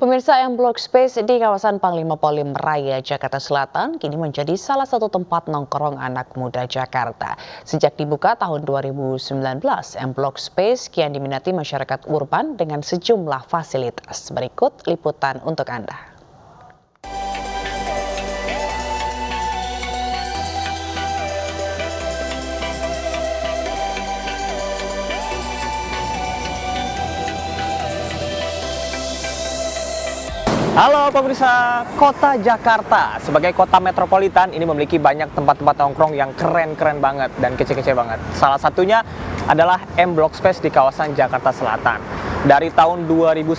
Pemirsa, M Block Space di kawasan Panglima Polim Raya, Jakarta Selatan kini menjadi salah satu tempat nongkrong anak muda Jakarta. Sejak dibuka tahun 2019, M Block Space kian diminati masyarakat urban dengan sejumlah fasilitas. Berikut liputan untuk Anda. Halo pemirsa, kota Jakarta sebagai kota metropolitan ini memiliki banyak tempat-tempat nongkrong yang keren-keren banget dan kece-kece banget. Salah satunya adalah M Block Space di kawasan Jakarta Selatan. Dari tahun 2019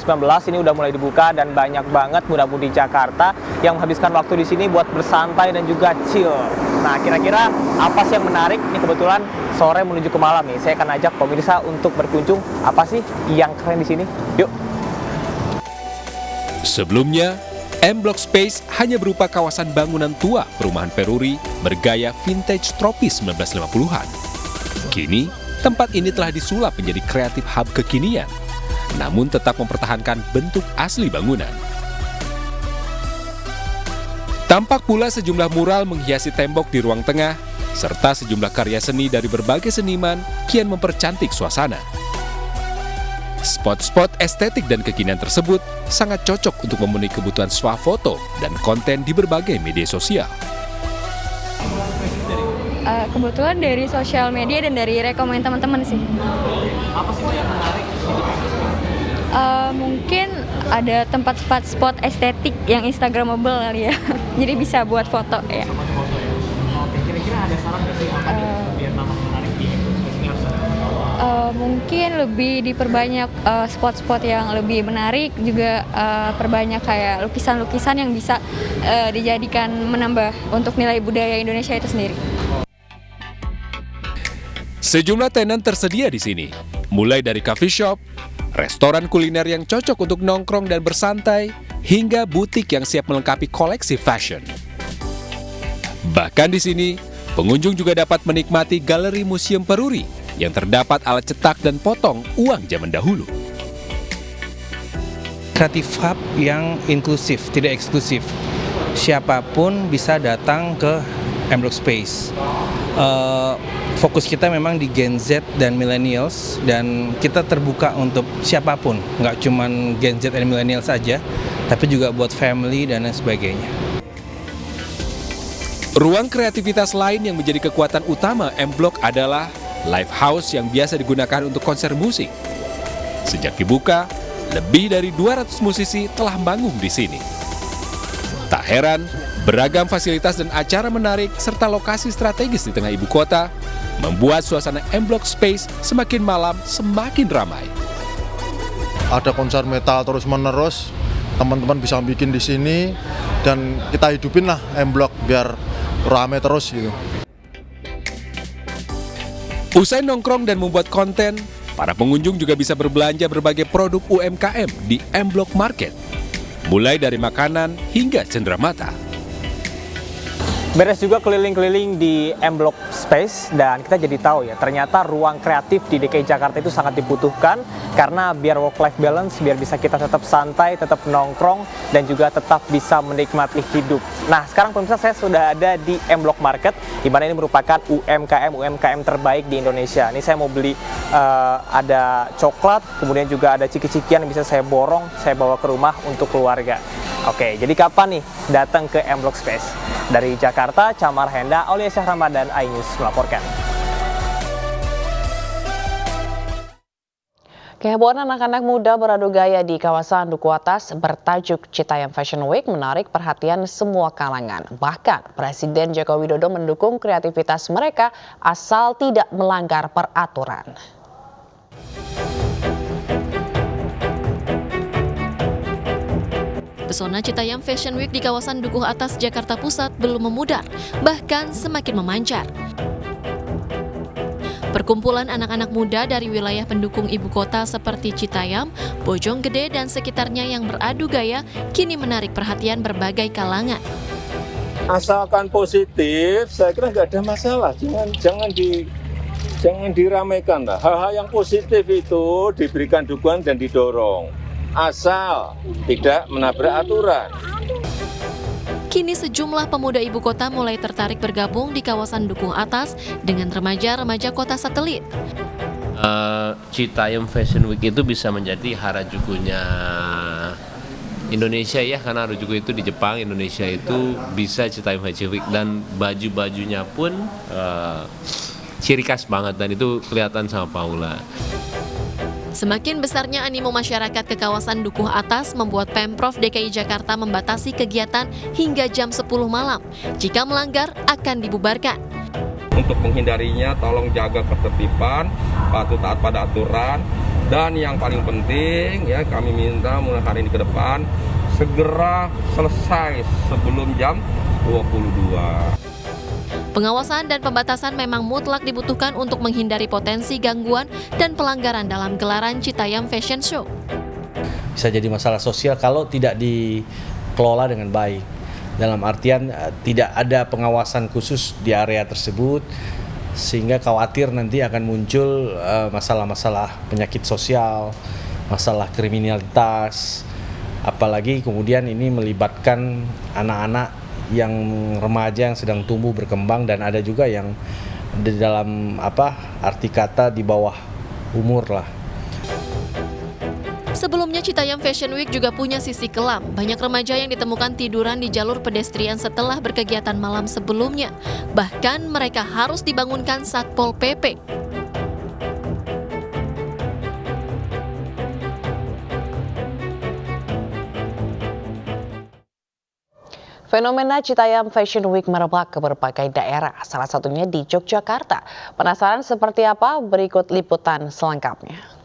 ini udah mulai dibuka dan banyak banget muda-mudi Jakarta yang menghabiskan waktu di sini buat bersantai dan juga chill. Nah, kira-kira apa sih yang menarik? Ini kebetulan sore menuju ke malam nih. Saya akan ajak pemirsa untuk berkunjung. Apa sih yang keren di sini? Yuk. Sebelumnya, M Block Space hanya berupa kawasan bangunan tua perumahan Peruri bergaya vintage tropis 1950-an. Kini, tempat ini telah disulap menjadi kreatif hub kekinian, namun tetap mempertahankan bentuk asli bangunan. Tampak pula sejumlah mural menghiasi tembok di ruang tengah, serta sejumlah karya seni dari berbagai seniman kian mempercantik suasana. Spot-spot estetik dan kekinian tersebut sangat cocok untuk memenuhi kebutuhan swafoto dan konten di berbagai media sosial. Kebetulan dari sosial media dan dari rekomend teman-teman sih. Apa sih yang menarik? Mungkin ada tempat spot estetik yang instagramable kali ya. Jadi bisa buat foto ya. Oke, kira-kira ada saran nggak sih apa biar nama menarik di M Block Space ini harus ada? Mungkin lebih diperbanyak spot-spot yang lebih menarik, juga perbanyak kayak lukisan-lukisan yang bisa dijadikan menambah untuk nilai budaya Indonesia itu sendiri. Sejumlah tenan tersedia di sini, mulai dari coffee shop, restoran kuliner yang cocok untuk nongkrong dan bersantai, hingga butik yang siap melengkapi koleksi fashion. Bahkan di sini, pengunjung juga dapat menikmati galeri Museum Peruri yang terdapat alat cetak dan potong uang zaman dahulu. Kreatif hub yang inklusif, tidak eksklusif. Siapapun bisa datang ke M Block Space. Fokus kita memang di Gen Z dan Millennials, dan kita terbuka untuk siapapun, nggak cuma Gen Z dan Millennials saja, tapi juga buat family dan lain sebagainya. Ruang kreativitas lain yang menjadi kekuatan utama M Block adalah live house yang biasa digunakan untuk konser musik. Sejak dibuka, lebih dari 200 musisi telah manggung di sini. Tak heran, beragam fasilitas dan acara menarik serta lokasi strategis di tengah ibu kota membuat suasana M Block Space semakin malam semakin ramai. Ada konser metal terus-menerus, teman-teman bisa bikin di sini dan kita hidupin lah M Block biar ramai terus gitu. Usai nongkrong dan membuat konten, para pengunjung juga bisa berbelanja berbagai produk UMKM di M Block Market, mulai dari makanan hingga cenderamata. Beres juga keliling-keliling di M Block Space dan kita jadi tahu ya, ternyata ruang kreatif di DKI Jakarta itu sangat dibutuhkan karena biar work-life balance, biar bisa kita tetap santai, tetap nongkrong, dan juga tetap bisa menikmati hidup. Nah, sekarang pemirsa, saya sudah ada di M Block Market, di mana ini merupakan UMKM terbaik di Indonesia. Ini saya mau beli ada coklat, kemudian juga ada ciki-cikian yang bisa saya borong, saya bawa ke rumah untuk keluarga. Oke, jadi kapan nih datang ke M Block Space? Dari Jakarta, Camar Henda, Aulia Syah Ramadan, iNews melaporkan. Kehebohan anak-anak muda beradu gaya di kawasan Duku Atas bertajuk Citayam Fashion Week menarik perhatian semua kalangan. Bahkan Presiden Joko Widodo mendukung kreativitas mereka asal tidak melanggar peraturan. Pesona Citayam Fashion Week di kawasan Dukuh Atas, Jakarta Pusat belum memudar, bahkan semakin memancar. Perkumpulan anak-anak muda dari wilayah pendukung ibu kota seperti Citayam, Bojonggede, dan sekitarnya yang beradu gaya kini menarik perhatian berbagai kalangan. Asalkan positif, saya kira nggak ada masalah. Jangan diramaikan lah. Hal-hal yang positif itu diberikan dukungan dan didorong. asal tidak menabrak aturan. Kini sejumlah pemuda ibu kota mulai tertarik bergabung di kawasan Dukuh Atas dengan remaja-remaja kota satelit. Citayam Fashion Week itu bisa menjadi Harajukunya Indonesia ya, karena Harajuku itu di Jepang, Indonesia itu bisa Citayam Fashion Week, dan baju-bajunya pun ciri khas banget dan itu kelihatan sama Paula. Semakin besarnya animo masyarakat ke kawasan Dukuh Atas membuat Pemprov DKI Jakarta membatasi kegiatan hingga jam 10 malam. Jika melanggar akan dibubarkan. Untuk menghindarinya, tolong jaga ketertiban, patuh taat pada aturan, dan yang paling penting ya kami minta mulai hari ini ke depan segera selesai sebelum jam 22. Pengawasan dan pembatasan memang mutlak dibutuhkan untuk menghindari potensi gangguan dan pelanggaran dalam gelaran Citayam Fashion Show. Bisa jadi masalah sosial kalau tidak dikelola dengan baik. Dalam artian tidak ada pengawasan khusus di area tersebut, sehingga khawatir nanti akan muncul masalah-masalah penyakit sosial, masalah kriminalitas, apalagi kemudian ini melibatkan anak-anak yang remaja yang sedang tumbuh berkembang, dan ada juga yang di dalam arti kata di bawah umur lah. Sebelumnya Citayam Fashion Week juga punya sisi kelam. Banyak remaja yang ditemukan tiduran di jalur pedestrian setelah berkegiatan malam sebelumnya. Bahkan mereka harus dibangunkan Satpol PP. Fenomena Citayam Fashion Week merebak ke berbagai daerah, salah satunya di Yogyakarta. Penasaran seperti apa? Berikut liputan selengkapnya.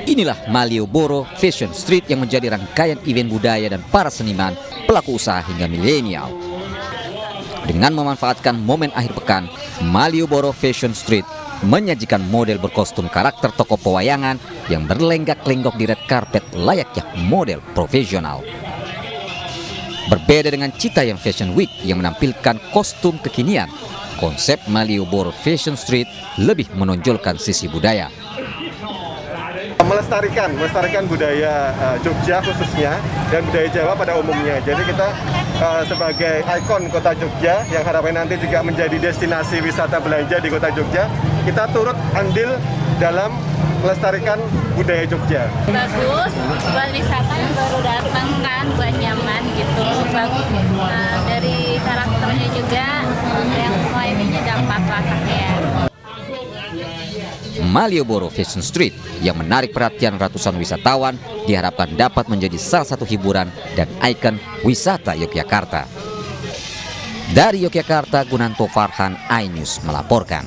Inilah Malioboro Fashion Street yang menjadi rangkaian event budaya dan para seniman, pelaku usaha hingga milenial. Dengan memanfaatkan momen akhir pekan, Malioboro Fashion Street menyajikan model berkostum karakter tokoh pewayangan yang berlenggak-lenggok di red carpet layaknya model profesional. Berbeda dengan Citayam Fashion Week yang menampilkan kostum kekinian, konsep Malioboro Fashion Street lebih menonjolkan sisi budaya. Melestarikan budaya Jogja khususnya dan budaya Jawa pada umumnya. Jadi kita sebagai ikon kota Jogja yang harapannya nanti juga menjadi destinasi wisata belanja di kota Jogja, kita turut andil dalam melestarikan budaya Jogja. Bagus buat wisata yang baru datang kan, buat nyaman gitu. Bagus dari karakternya juga, yang lainnya gampang pakainya. Malioboro Fashion Street yang menarik perhatian ratusan wisatawan diharapkan dapat menjadi salah satu hiburan dan ikon wisata Yogyakarta. Dari Yogyakarta, Gunanto Farhan, iNews melaporkan.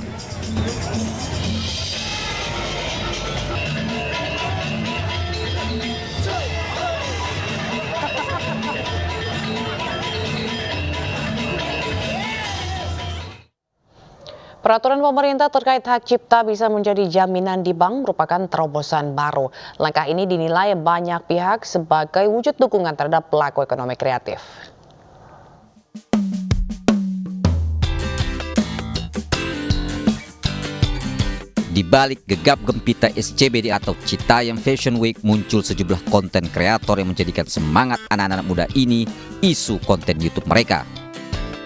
Peraturan pemerintah terkait hak cipta bisa menjadi jaminan di bank merupakan terobosan baru. Langkah ini dinilai banyak pihak sebagai wujud dukungan terhadap pelaku ekonomi kreatif. Di balik gegap gempita SCBD atau Citayam Fashion Week muncul sejumlah konten kreator yang menjadikan semangat anak-anak muda ini isu konten YouTube mereka.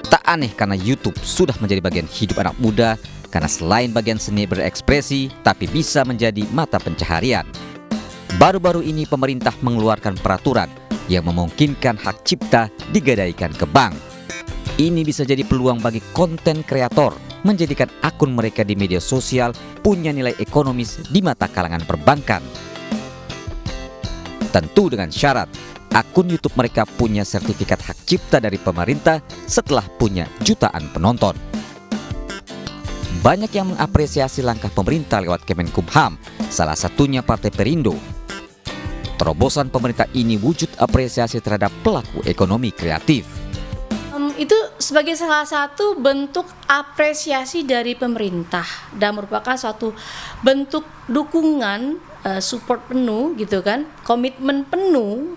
Tak aneh karena YouTube sudah menjadi bagian hidup anak muda karena selain bagian seni berekspresi tapi bisa menjadi mata pencaharian. Baru-baru ini pemerintah mengeluarkan peraturan yang memungkinkan hak cipta digadaikan ke bank. Ini bisa jadi peluang bagi konten kreator menjadikan akun mereka di media sosial punya nilai ekonomis di mata kalangan perbankan. Tentu dengan syarat akun YouTube mereka punya sertifikat hak cipta dari pemerintah setelah punya jutaan penonton. Banyak yang mengapresiasi langkah pemerintah lewat Kemenkumham, salah satunya Partai Perindo. Terobosan pemerintah ini wujud apresiasi terhadap pelaku ekonomi kreatif. Itu sebagai salah satu bentuk apresiasi dari pemerintah dan merupakan suatu bentuk dukungan, support penuh gitu kan, komitmen penuh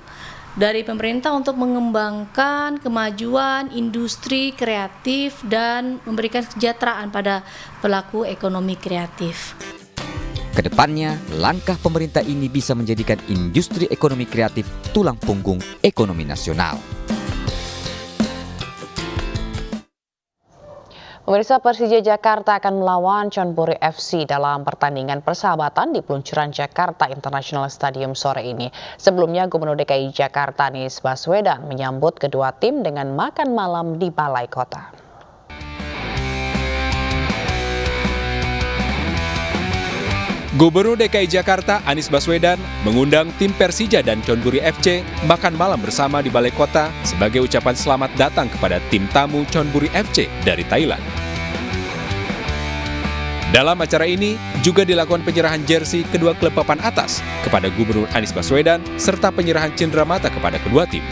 dari pemerintah untuk mengembangkan kemajuan industri kreatif dan memberikan kesejahteraan pada pelaku ekonomi kreatif. Kedepannya, langkah pemerintah ini bisa menjadikan industri ekonomi kreatif tulang punggung ekonomi nasional. Pemirsa, Persija Jakarta akan melawan Chonburi FC dalam pertandingan persahabatan di peluncuran Jakarta International Stadium sore ini. Sebelumnya, Gubernur DKI Jakarta Anies Baswedan menyambut kedua tim dengan makan malam di Balai Kota. Gubernur DKI Jakarta Anies Baswedan mengundang tim Persija dan Chonburi FC makan malam bersama di Balai Kota sebagai ucapan selamat datang kepada tim tamu Chonburi FC dari Thailand. Dalam acara ini juga dilakukan penyerahan jersey kedua klub papan atas kepada Gubernur Anies Baswedan serta penyerahan cenderamata kepada kedua tim.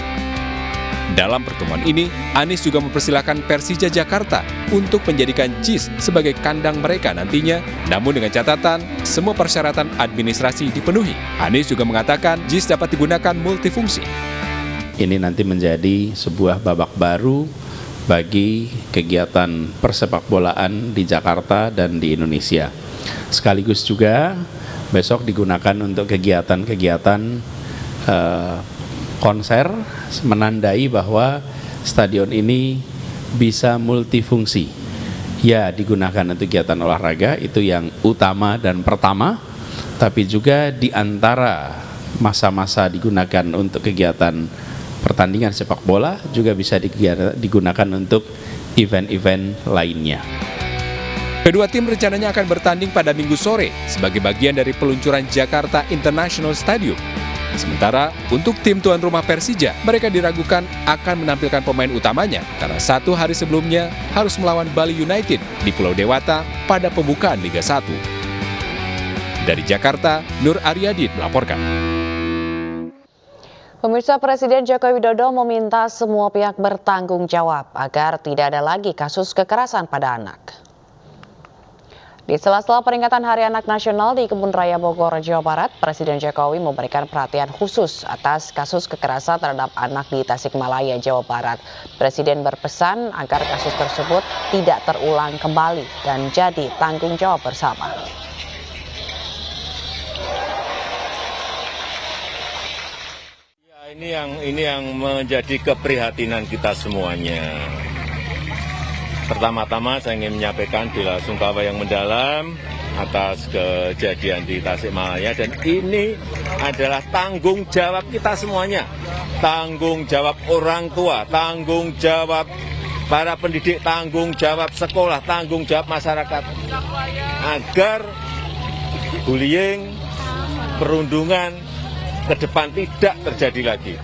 Dalam pertemuan ini, Anies juga mempersilahkan Persija Jakarta untuk menjadikan JIS sebagai kandang mereka nantinya, namun dengan catatan semua persyaratan administrasi dipenuhi. Anies juga mengatakan JIS dapat digunakan multifungsi. Ini nanti menjadi sebuah babak baru bagi kegiatan persepakbolaan di Jakarta dan di Indonesia. Sekaligus juga besok digunakan untuk kegiatan-kegiatan konser, menandai bahwa stadion ini bisa multifungsi. Ya, digunakan untuk kegiatan olahraga, itu yang utama dan pertama, tapi juga di antara masa-masa digunakan untuk kegiatan pertandingan sepak bola, juga bisa digunakan untuk event-event lainnya. Kedua tim rencananya akan bertanding pada Minggu sore sebagai bagian dari peluncuran Jakarta International Stadium. Sementara untuk tim tuan rumah Persija, mereka diragukan akan menampilkan pemain utamanya karena 1 hari sebelumnya harus melawan Bali United di Pulau Dewata pada pembukaan Liga 1. Dari Jakarta, Nur Aryadi melaporkan. Pemirsa, Presiden Joko Widodo meminta semua pihak bertanggung jawab agar tidak ada lagi kasus kekerasan pada anak. Di sela-sela peringatan Hari Anak Nasional di Kebun Raya Bogor, Jawa Barat, Presiden Jokowi memberikan perhatian khusus atas kasus kekerasan terhadap anak di Tasikmalaya, Jawa Barat. Presiden berpesan agar kasus tersebut tidak terulang kembali dan jadi tanggung jawab bersama. Ya, ini yang menjadi keprihatinan kita semuanya. Pertama-tama saya ingin menyampaikan bela sungkawa yang mendalam atas kejadian di Tasikmalaya, dan ini adalah tanggung jawab kita semuanya. Tanggung jawab orang tua, tanggung jawab para pendidik, tanggung jawab sekolah, tanggung jawab masyarakat. Agar bullying, perundungan ke depan tidak terjadi lagi.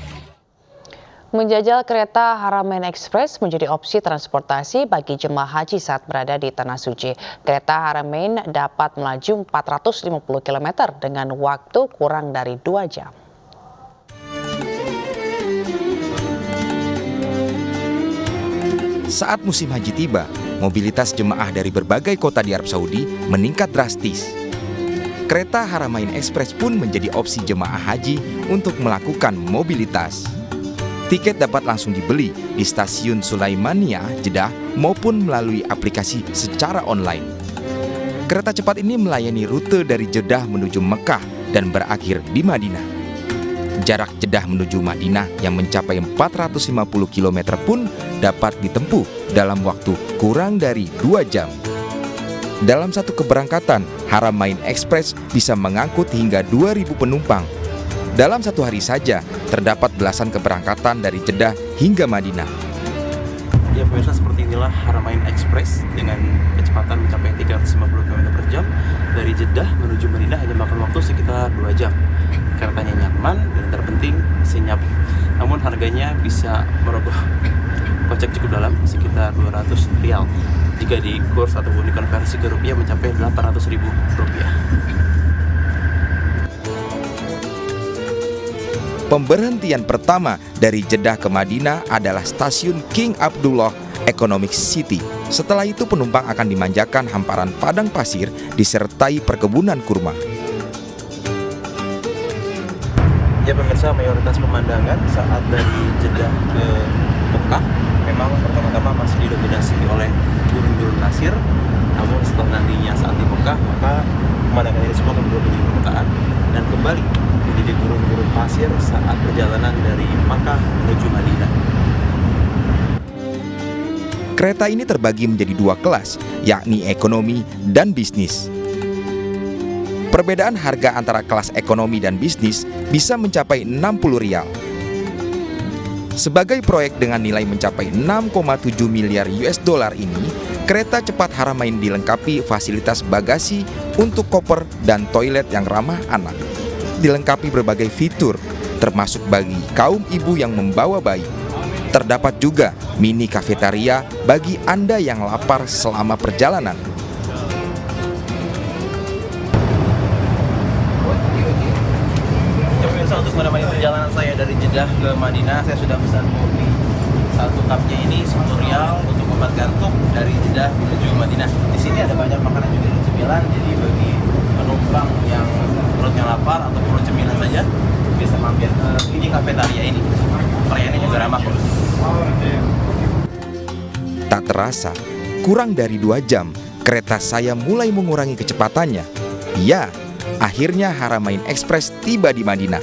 Menjajal kereta Haramain Express menjadi opsi transportasi bagi jemaah haji saat berada di Tanah Suci. Kereta Haramain dapat melaju 450 km dengan waktu kurang dari 2 jam. Saat musim haji tiba, mobilitas jemaah dari berbagai kota di Arab Saudi meningkat drastis. Kereta Haramain Express pun menjadi opsi jemaah haji untuk melakukan mobilitas. Tiket dapat langsung dibeli di stasiun Sulaimaniyah, Jeddah maupun melalui aplikasi secara online. Kereta cepat ini melayani rute dari Jeddah menuju Mekah dan berakhir di Madinah. Jarak Jeddah menuju Madinah yang mencapai 450 km pun dapat ditempuh dalam waktu kurang dari 2 jam. Dalam satu keberangkatan, Haramain Express bisa mengangkut hingga 2.000 penumpang. Dalam satu hari saja, terdapat belasan keberangkatan dari Jeddah hingga Madinah. Ya pemirsa, seperti inilah Haramain Express dengan kecepatan mencapai 350 km per jam. Dari Jeddah menuju Madinah hanya makan waktu sekitar 2 jam. Keretanya nyaman dan terpenting senyap. Namun harganya bisa merogoh kocek cukup dalam, sekitar 200 rial. Jika di kurs ataupun dikonversi ke rupiah mencapai 800.000 rupiah. Pemberhentian pertama dari Jeddah ke Madinah adalah stasiun King Abdullah Economic City. Setelah itu penumpang akan dimanjakan hamparan padang pasir disertai perkebunan kurma. Ya pemirsa, mayoritas pemandangan saat dari Jeddah ke Mekah memang pertama-tama masih didominasi oleh gurun-gurun pasir. Namun setelah nantinya saat di Mekah, maka pemandangan ini semua akan berubah menjadi permukaan dan kembali menjadi gurun-gurun pasir saat perjalanan dari Makkah menuju Madinah. Kereta ini terbagi menjadi dua kelas, yakni ekonomi dan bisnis. Perbedaan harga antara kelas ekonomi dan bisnis bisa mencapai 60 rial. Sebagai proyek dengan nilai mencapai 6,7 miliar US dollar ini, kereta cepat Haramain dilengkapi fasilitas bagasi untuk koper dan toilet yang ramah anak. Dilengkapi berbagai fitur, termasuk bagi kaum ibu yang membawa bayi. Terdapat juga mini kafetaria bagi Anda yang lapar selama perjalanan. Ya pemirsa, untuk menemani perjalanan saya dari Jeddah ke Madinah, saya sudah pesan kopi. Satu cupnya ini 10 rial untuk 4 kantung dari Jeddah menuju Madinah. Di sini ada banyak makanan juga dan cemilan, jadi bagi penumpang yang perutnya lapar atau perlu cemilan saja bisa mampir ke mini kafetaria ini. Pelayanannya juga ramah. Tak terasa, kurang dari 2 jam, kereta saya mulai mengurangi kecepatannya. Ya, akhirnya Haramain Express tiba di Madinah.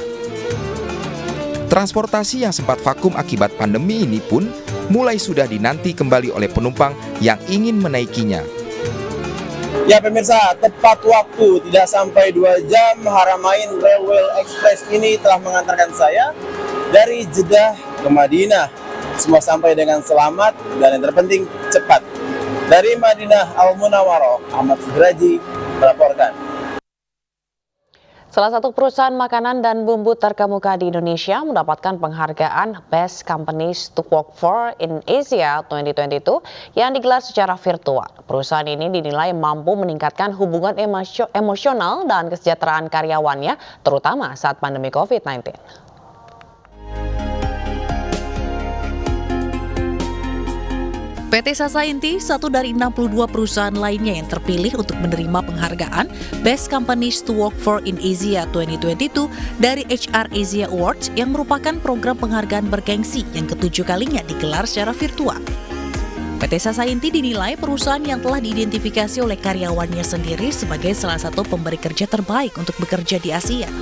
Transportasi yang sempat vakum akibat pandemi ini pun mulai sudah dinanti kembali oleh penumpang yang ingin menaikinya. Ya pemirsa, tepat waktu, tidak sampai 2 jam Haramain Railway Express ini telah mengantarkan saya dari Jeddah ke Madinah. Semua sampai dengan selamat dan yang terpenting cepat. Dari Madinah Al-Munawwaroh, Ahmad Sudraji melaporkan. Salah satu perusahaan makanan dan bumbu terkemuka di Indonesia mendapatkan penghargaan Best Companies to Work For in Asia 2022 yang digelar secara virtual. Perusahaan ini dinilai mampu meningkatkan hubungan emosional dan kesejahteraan karyawannya, terutama saat pandemi COVID-19. PT Sasa Inti, satu dari 62 perusahaan lainnya yang terpilih untuk menerima penghargaan Best Companies to Work For in Asia 2022 dari HR Asia Awards yang merupakan program penghargaan bergengsi yang ke-7 kalinya digelar secara virtual. PT Sasa Inti dinilai perusahaan yang telah diidentifikasi oleh karyawannya sendiri sebagai salah satu pemberi kerja terbaik untuk bekerja di Asia.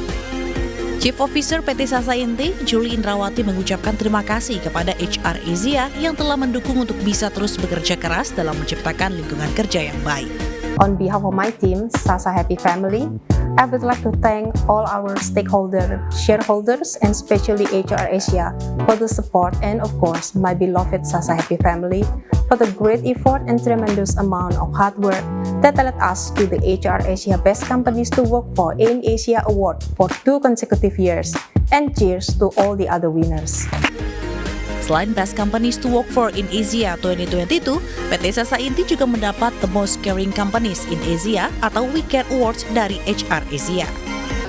Chief Officer PT Sasa Inti, Julie Indrawati mengucapkan terima kasih kepada HR Asia yang telah mendukung untuk bisa terus bekerja keras dalam menciptakan lingkungan kerja yang baik. On behalf of my team, Sasa Happy Family, I would like to thank all our stakeholders, shareholders, and especially HR Asia for the support, and of course, my beloved Sasa Happy Family for the great effort and tremendous amount of hard work that led us to the HR Asia Best Companies to Work For in Asia Award for 2 consecutive years, and cheers to all the other winners. Selain Best Companies to Work For in Asia 2022, PT Sasa Inti juga mendapat The Most Caring Companies in Asia atau We Care Awards dari HR Asia.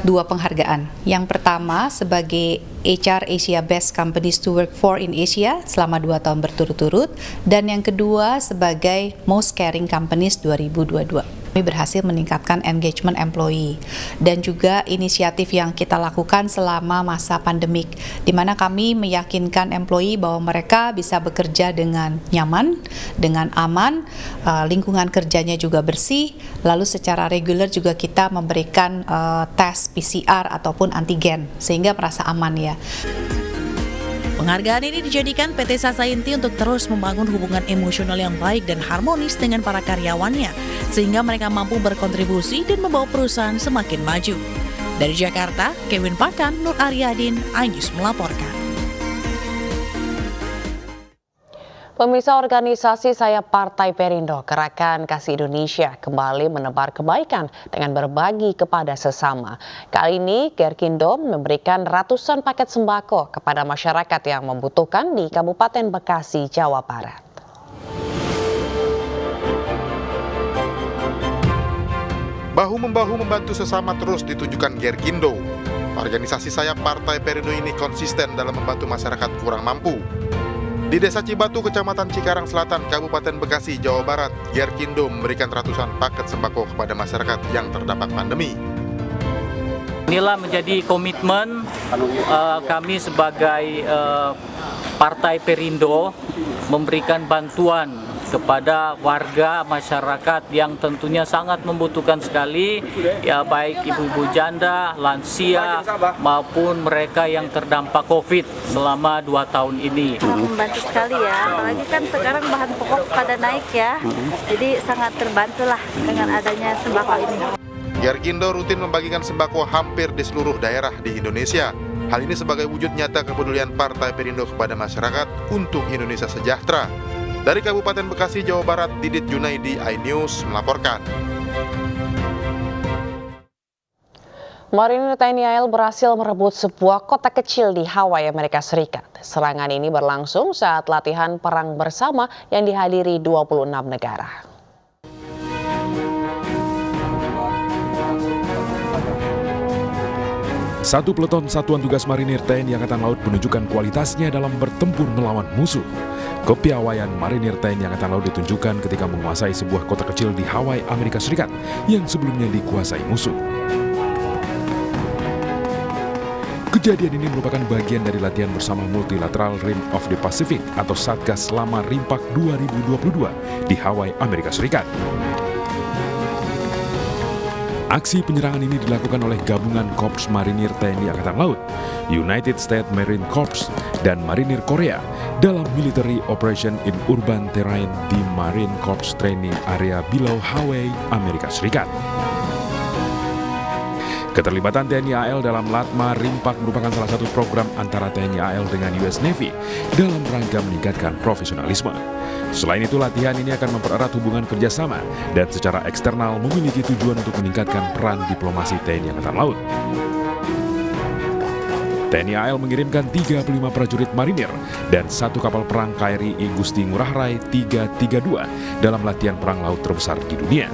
2 penghargaan. Yang pertama sebagai HR Asia Best Companies to Work For in Asia selama 2 tahun berturut-turut, dan yang kedua sebagai Most Caring Companies 2022. Kami berhasil meningkatkan engagement employee dan juga inisiatif yang kita lakukan selama masa pandemik, di mana kami meyakinkan employee bahwa mereka bisa bekerja dengan nyaman, dengan aman, lingkungan kerjanya juga bersih, lalu secara reguler juga kita memberikan tes PCR ataupun antigen sehingga merasa aman ya. Penghargaan ini dijadikan PT Sasa Inti untuk terus membangun hubungan emosional yang baik dan harmonis dengan para karyawannya, sehingga mereka mampu berkontribusi dan membawa perusahaan semakin maju. Dari Jakarta, Kevin Pakan, Nur Aryadin, iNews melaporkan. Pemirsa, organisasi sayap Partai Perindo Gerakan Kasih Indonesia kembali menebar kebaikan dengan berbagi kepada sesama. Kali ini Gerkindo memberikan ratusan paket sembako kepada masyarakat yang membutuhkan di Kabupaten Bekasi, Jawa Barat. Bahu-membahu membantu sesama terus ditunjukkan Gerkindo. Organisasi sayap Partai Perindo ini konsisten dalam membantu masyarakat kurang mampu. Di Desa Cibatu, Kecamatan Cikarang Selatan, Kabupaten Bekasi, Jawa Barat, Gerkindo memberikan ratusan paket sembako kepada masyarakat yang terdampak pandemi. Inilah menjadi komitmen kami sebagai Partai Perindo memberikan bantuan kepada warga masyarakat yang tentunya sangat membutuhkan sekali, ya baik ibu-ibu janda, lansia maupun mereka yang terdampak COVID selama 2 tahun ini. Membantu sekali ya, apalagi kan sekarang bahan pokok pada naik ya, jadi sangat terbantulah dengan adanya sembako ini. Gergindo rutin membagikan sembako hampir di seluruh daerah di Indonesia. Hal ini sebagai wujud nyata kepedulian Partai Perindo kepada masyarakat untuk Indonesia sejahtera. Dari Kabupaten Bekasi, Jawa Barat, Didit Junaidi, iNews melaporkan. Marinir TNI AL berhasil merebut sebuah kota kecil di Hawaii, Amerika Serikat. Serangan ini berlangsung saat latihan perang bersama yang dihadiri 26 negara. Satu peleton Satuan Tugas Marinir TNI Angkatan Laut menunjukkan kualitasnya dalam bertempur melawan musuh. Kepiawaian Marinir TNI Angkatan Laut ditunjukkan ketika menguasai sebuah kota kecil di Hawaii, Amerika Serikat yang sebelumnya dikuasai musuh. Kejadian ini merupakan bagian dari latihan bersama Multilateral Rim of the Pacific atau Satgas selama Rimpak 2022 di Hawaii, Amerika Serikat. Aksi penyerangan ini dilakukan oleh gabungan Korps Marinir TNI Angkatan Laut, United States Marine Corps, dan Marinir Korea dalam Military Operation in Urban Terrain di Marine Corps Training Area Below Hawaii, Amerika Serikat. Keterlibatan TNI AL dalam Latma Rimpak merupakan salah satu program antara TNI AL dengan US Navy dalam rangka meningkatkan profesionalisme. Selain itu, latihan ini akan mempererat hubungan kerjasama dan secara eksternal memiliki tujuan untuk meningkatkan peran diplomasi TNI Angkatan Laut. TNI AL mengirimkan 35 prajurit marinir dan 1 kapal perang KRI Igusti Ngurah Rai 332 dalam latihan perang laut terbesar di dunia.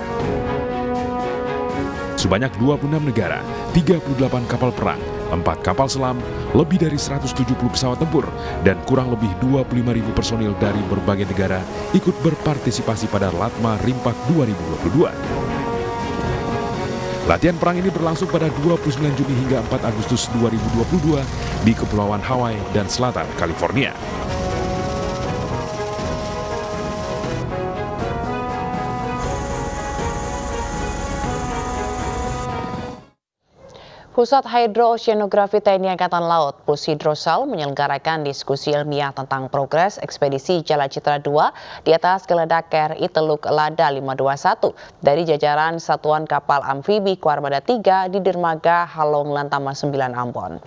Sebanyak 26 negara, 38 kapal perang, 4 kapal selam, lebih dari 170 pesawat tempur, dan kurang lebih 25.000 personil dari berbagai negara ikut berpartisipasi pada Latma Rimpak 2022. Latihan perang ini berlangsung pada 29 Juni hingga 4 Agustus 2022 di Kepulauan Hawaii dan Selatan California. Pusat Hidrooceanografi TNI Angkatan Laut, Pushidrosal, menyelenggarakan diskusi ilmiah tentang progres ekspedisi Jala Citra II di atas geledak KRI Teluk Lada 521 dari jajaran Satuan Kapal Amfibi Kuarmada 3 di Dermaga Halong Lantama 9 Ambon.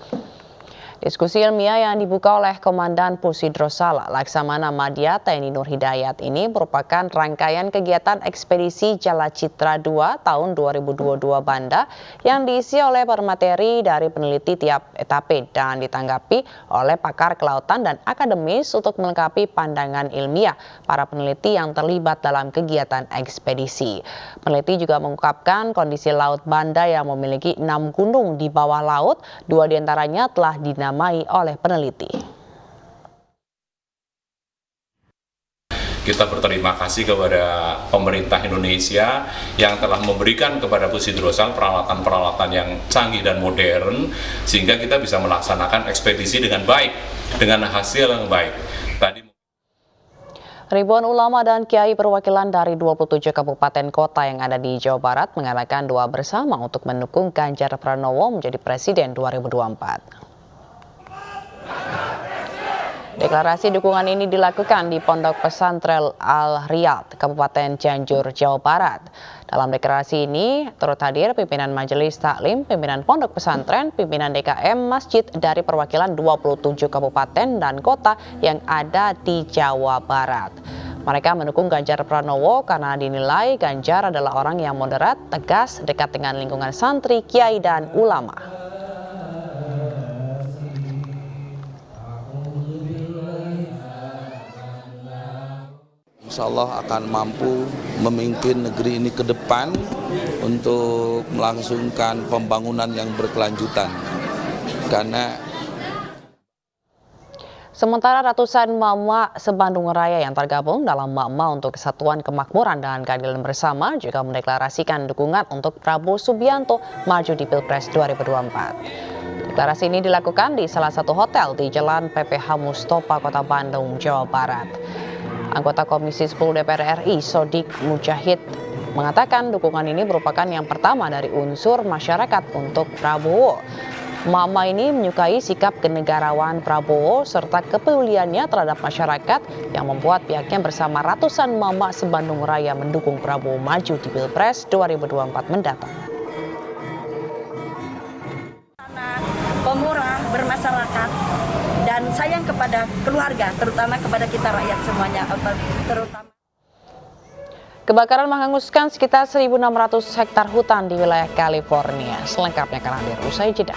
Diskusi ilmiah yang dibuka oleh Komandan Pushidrosal Laksamana Madya TNI Nur Hidayat ini merupakan rangkaian kegiatan ekspedisi Jala Citra II tahun 2022 Banda yang diisi oleh bermateri dari peneliti tiap etape dan ditanggapi oleh pakar kelautan dan akademis untuk melengkapi pandangan ilmiah para peneliti yang terlibat dalam kegiatan ekspedisi. Peneliti juga mengungkapkan kondisi laut Banda yang memiliki 6 gunung di bawah laut, 2 diantaranya telah dinamai oleh peneliti. Kita berterima kasih kepada pemerintah Indonesia yang telah memberikan kepada Pushidrosal peralatan-peralatan yang canggih dan modern sehingga kita bisa melaksanakan ekspedisi dengan baik, dengan hasil yang baik. Ribuan ulama dan kiai perwakilan dari 27 kabupaten kota yang ada di Jawa Barat mengadakan doa bersama untuk mendukung Ganjar Pranowo menjadi Presiden 2024. Deklarasi dukungan ini dilakukan di Pondok Pesantren Al-Riyad, Kabupaten Cianjur, Jawa Barat. Dalam deklarasi ini turut hadir pimpinan Majelis Taklim, pimpinan Pondok Pesantren, pimpinan DKM Masjid dari perwakilan 27 kabupaten dan kota yang ada di Jawa Barat. Mereka mendukung Ganjar Pranowo karena dinilai Ganjar adalah orang yang moderat, tegas, dekat dengan lingkungan santri, kiai, dan ulama. Insya Allah akan mampu memimpin negeri ini ke depan untuk melangsungkan pembangunan yang berkelanjutan. Karena Sementara ratusan mama se-Bandung Raya yang tergabung dalam Mama untuk Kesatuan Kemakmuran dan Keadilan Bersama juga mendeklarasikan dukungan untuk Prabowo Subianto maju di Pilpres 2024. Deklarasi ini dilakukan di salah satu hotel di Jalan PPH Mustopa, Kota Bandung, Jawa Barat. Anggota Komisi 10 DPR RI, Sodik Mujahid, mengatakan dukungan ini merupakan yang pertama dari unsur masyarakat untuk Prabowo. Mama ini menyukai sikap kenegarawan Prabowo serta kepeduliannya terhadap masyarakat yang membuat pihaknya bersama ratusan mama se-Bandung Raya mendukung Prabowo maju di Pilpres 2024 mendatang. Pemurah, bermasyarakat, dan sayang kepada keluarga, terutama kepada kita rakyat semuanya, terutama. Kebakaran menghanguskan sekitar 1.600 hektar hutan di wilayah California. Selengkapnya akan hadir usai jeda.